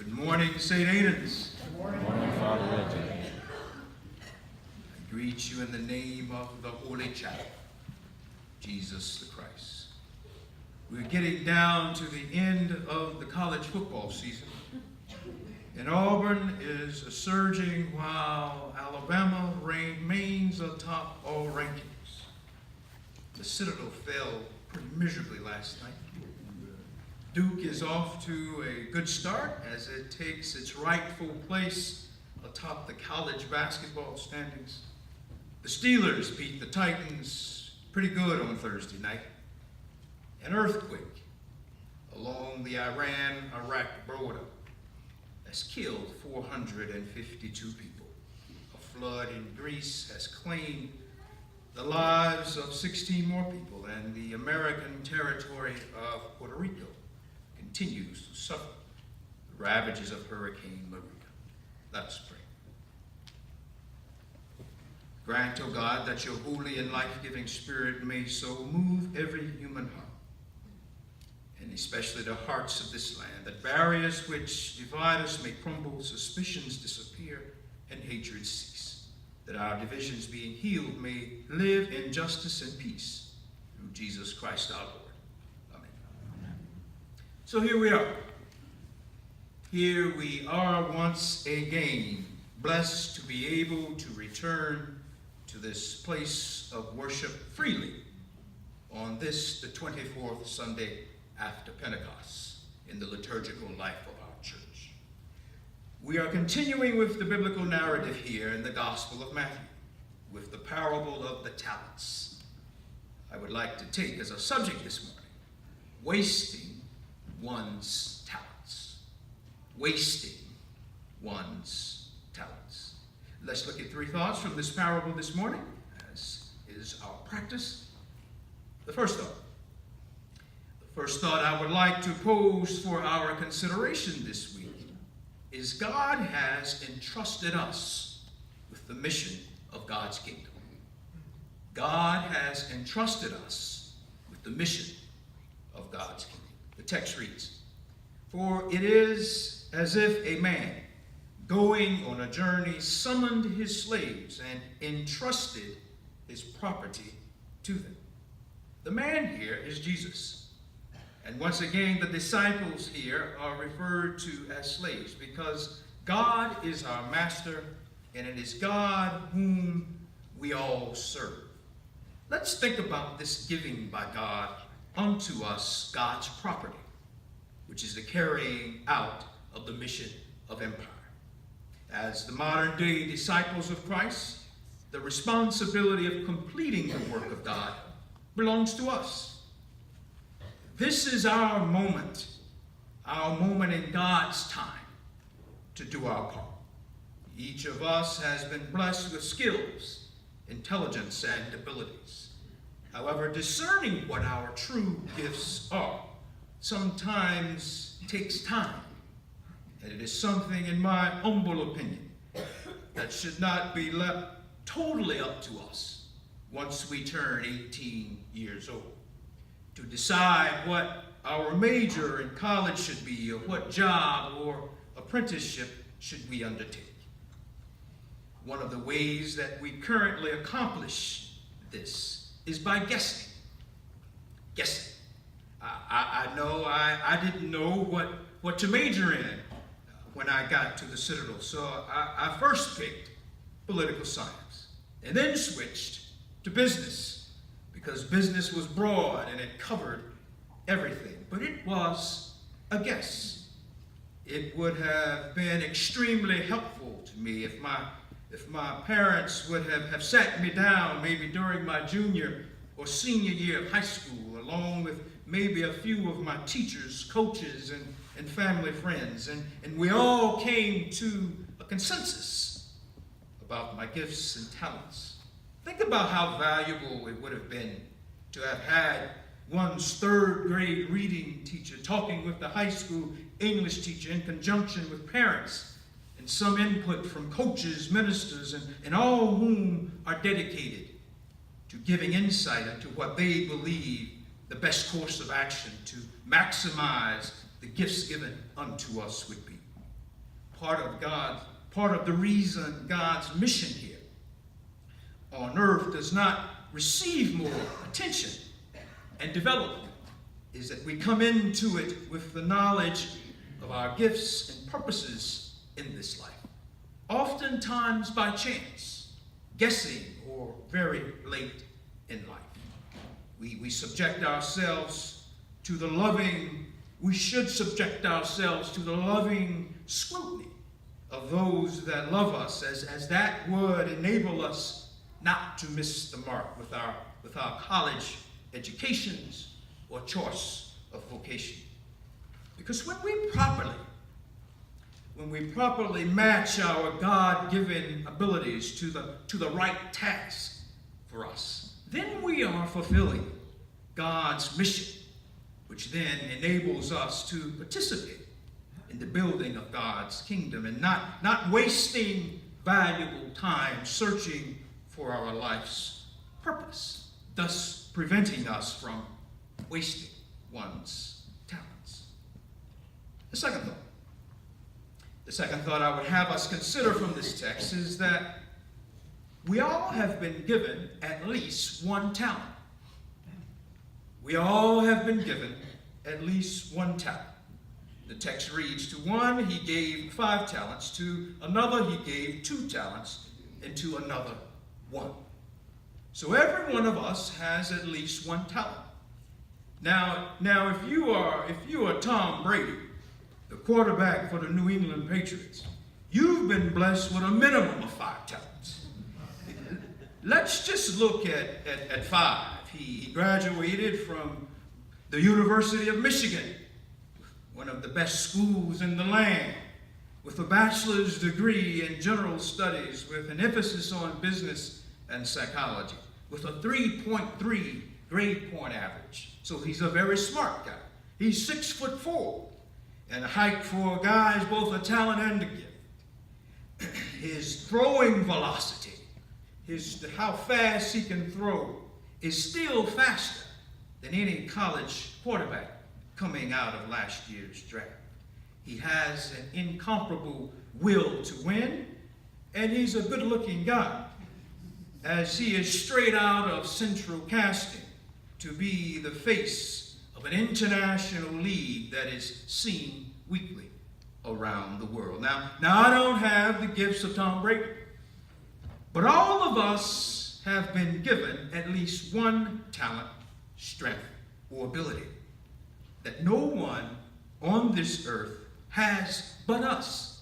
Good morning, St. Aidan's. Good morning, Father Reginald. I greet you in the name of the Holy Child, Jesus the Christ. We're getting down to the end of the college football season. And Auburn is surging while Alabama remains atop all rankings. The Citadel fell pretty miserably last night. Duke is off to a good start as it takes its rightful place atop the college basketball standings. The Steelers beat the Titans pretty good on Thursday night. An earthquake along the Iran-Iraq border has killed 452 people. A flood in Greece has claimed the lives of 16 more people, and the American territory of Puerto Rico continues to suffer the ravages of Hurricane Maria. Let us pray. Grant, O God, that your holy and life-giving Spirit may so move every human heart, and especially the hearts of this land, that barriers which divide us may crumble, suspicions disappear, and hatred cease, that our divisions being healed may live in justice and peace through Jesus Christ our Lord. So here we are. Here we are once again, blessed to be able to return to this place of worship freely on this, the 24th Sunday after Pentecost, in the liturgical life of our church. We are continuing with the biblical narrative here in the Gospel of Matthew, with the parable of the talents. I would like to take as a subject this morning, wasting one's talents. Wasting one's talents. Let's look at three thoughts from this parable this morning, as is our practice. The first thought I would like to pose for our consideration this week is God has entrusted us with the mission of God's kingdom. God has entrusted us with the mission of God's kingdom. The text reads, "For it is as if a man going on a journey summoned his slaves and entrusted his property to them." The man here is Jesus. And once again, the disciples here are referred to as slaves because God is our master, and it is God whom we all serve. Let's think about this giving by God unto us God's property, which is the carrying out of the mission of empire. As the modern day disciples of Christ, the responsibility of completing the work of God belongs to us. This is our moment in God's time to do our part. Each of us has been blessed with skills, intelligence, and abilities. However, discerning what our true gifts are sometimes takes time. And it is something, in my humble opinion, that should not be left totally up to us once we turn 18 years old. To decide what our major in college should be, or what job or apprenticeship should we undertake. One of the ways that we currently accomplish this is by guessing. Guessing. I know I didn't know what to major in when I got to the Citadel, so I first picked political science and then switched to business because business was broad and it covered everything. But it was a guess. It would have been extremely helpful to me if my parents would have sat me down maybe during my junior or senior year of high school, along with maybe a few of my teachers, coaches, and family friends, and we all came to a consensus about my gifts and talents. Think about how valuable it would have been to have had one's third grade reading teacher talking with the high school English teacher in conjunction with parents, and some input from coaches, ministers, and all whom are dedicated to giving insight into what they believe the best course of action to maximize the gifts given unto us would be. part of the reason God's mission here on earth does not receive more attention and development is that we come into it with the knowledge of our gifts and purposes in this life, oftentimes by chance, guessing, or very late in life. We subject ourselves to the loving, we should subject ourselves to the loving scrutiny of those that love us, as that would enable us not to miss the mark with our college educations or choice of vocation. Because when we properly match our God-given abilities to the right task for us, then we are fulfilling God's mission, which then enables us to participate in the building of God's kingdom and not wasting valuable time searching for our life's purpose, thus preventing us from wasting one's talents. The second thought I would have us consider from this text is that we all have been given at least one talent. We all have been given at least one talent. The text reads, to one he gave 5 talents, to another he gave 2 talents, and to another 1. So every one of us has at least one talent. Now if you are Tom Brady, the quarterback for the New England Patriots, you've been blessed with a minimum of 5 talents. Let's just look at 5. He graduated from the University of Michigan, one of the best schools in the land, with a bachelor's degree in general studies with an emphasis on business and psychology, with a 3.3 grade point average. So he's a very smart guy. He's 6'4", and a height for a guy is both a talent and a gift. His throwing velocity, how fast he can throw, is still faster than any college quarterback coming out of last year's draft. He has an incomparable will to win, and he's a good-looking guy, as he is straight out of central casting to be the face of an international league that is seen weekly around the world. Now I don't have the gifts of Tom Brady, but all of us have been given at least one talent, strength, or ability that no one on this earth has but us.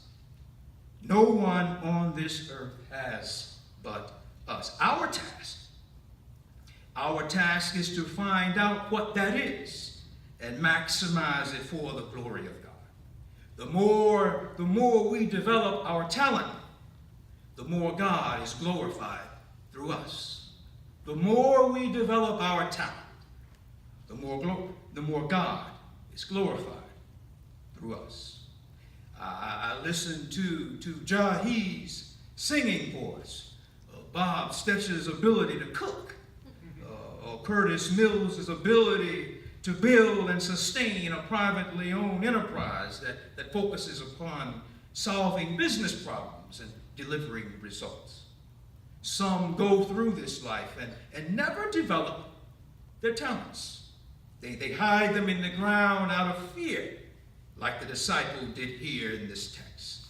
No one on this earth has but us. Our task is to find out what that is and maximize it for the glory of God. The more we develop our talent, the more God is glorified through us. The more we develop our talent, the more God is glorified through us. I listened to Jahi's singing voice, Bob Stetcher's ability to cook, or Curtis Mills' ability to build and sustain a privately owned enterprise that focuses upon solving business problems and delivering results. Some go through this life and never develop their talents. They hide them in the ground out of fear, like the disciple did here in this text.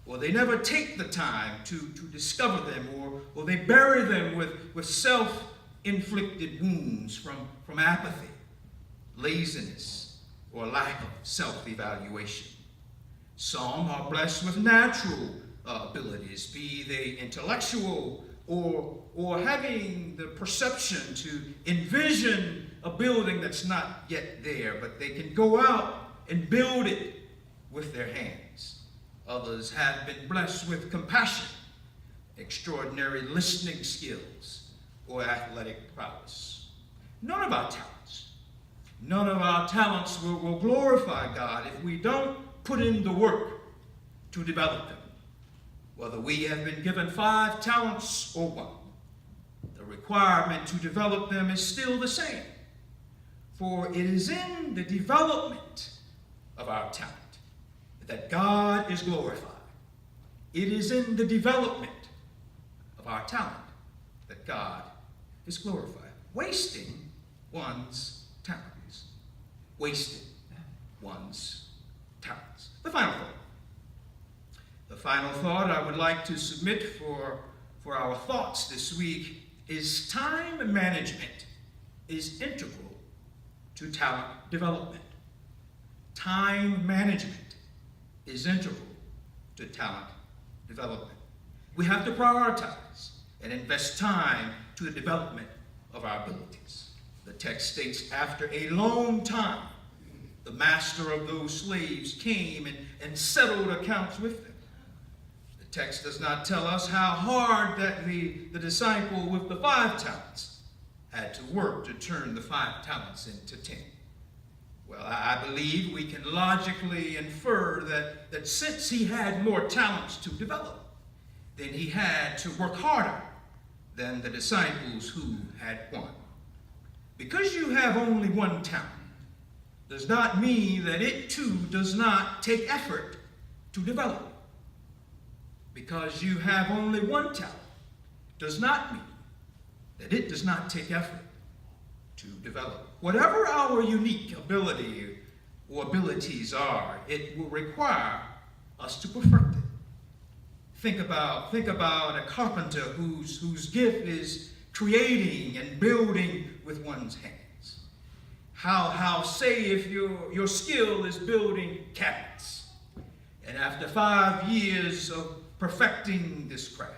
Or they never take the time to discover them, or they bury them with self-inflicted wounds from apathy, laziness, or lack of self-evaluation. Some are blessed with natural abilities, be they intellectual or having the perception to envision a building that's not yet there, but they can go out and build it with their hands. Others have been blessed with compassion, extraordinary listening skills, or athletic prowess. None of our talents will glorify God if we don't put in the work to develop them. Whether we have been given 5 talents or 1, the requirement to develop them is still the same. For it is in the development of our talent that God is glorified It is in the development of our talent that God is glorified. Wasting one's talents. Wasting one's talents. The final thought. The final thought I would like to submit for our thoughts this week is time management is integral to talent development. Time management is integral to talent development. We have to prioritize and invest time to the development of our abilities. The text states, after a long time, the master of those slaves came and settled accounts with them. The text does not tell us how hard that the disciple with the 5 talents had to work to turn the 5 talents into 10. Well, I believe we can logically infer that since he had more talents to develop, then he had to work harder than the disciples who had 1. Because you have only 1 talent does not mean that it too does not take effort to develop. Because you have only 1 talent does not mean that it does not take effort to develop. Whatever our unique ability or abilities are, it will require us to perfect it. Think about a carpenter whose gift is creating and building with one's hands. How say if your skill is building cabinets, and after 5 years of perfecting this craft,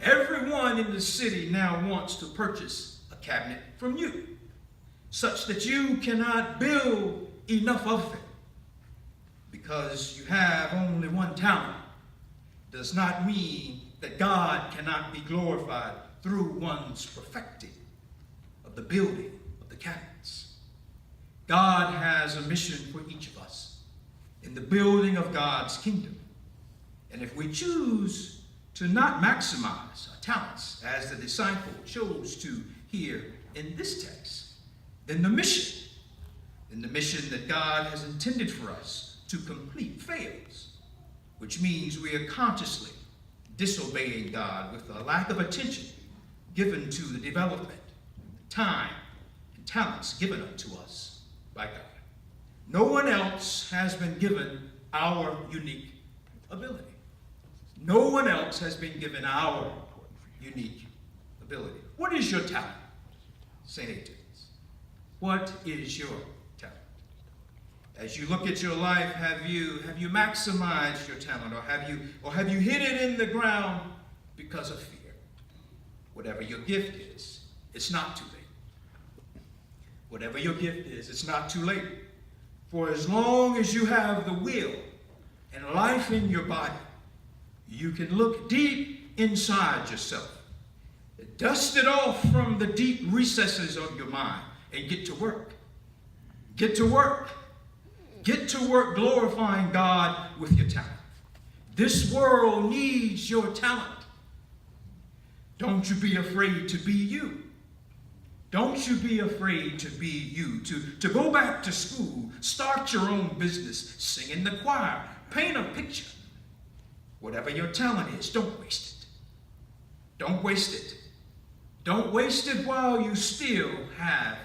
everyone in the city now wants to purchase a cabinet from you, such that you cannot build enough of them. Because you have only 1 talent does not mean that God cannot be glorified through one's perfecting of the building of the cabinets. God has a mission for each of us in the building of God's kingdom. And if we choose to not maximize our talents as the disciple chose to here in this text, then the mission that God has intended for us to complete fails, which means we are consciously disobeying God with a lack of attention given to the development, time, and talents given unto us by God. No one else has been given our unique ability. No one else has been given our unique ability. What is your talent, St. Aidan? What is your talent? As you look at your life, have you maximized your talent, or have you hid it in the ground because of fear? Whatever your gift is, it's not too late. Whatever your gift is, it's not too late. For as long as you have the will and life in your body, you can look deep inside yourself, dust it off from the deep recesses of your mind, and get to work. Get to work. Get to work glorifying God with your talent. This world needs your talent. Don't you be afraid to be you. Don't you be afraid to be you. To go back to school, start your own business, sing in the choir, paint a picture. Whatever your talent is, don't waste it. Don't waste it. Don't waste it while you still have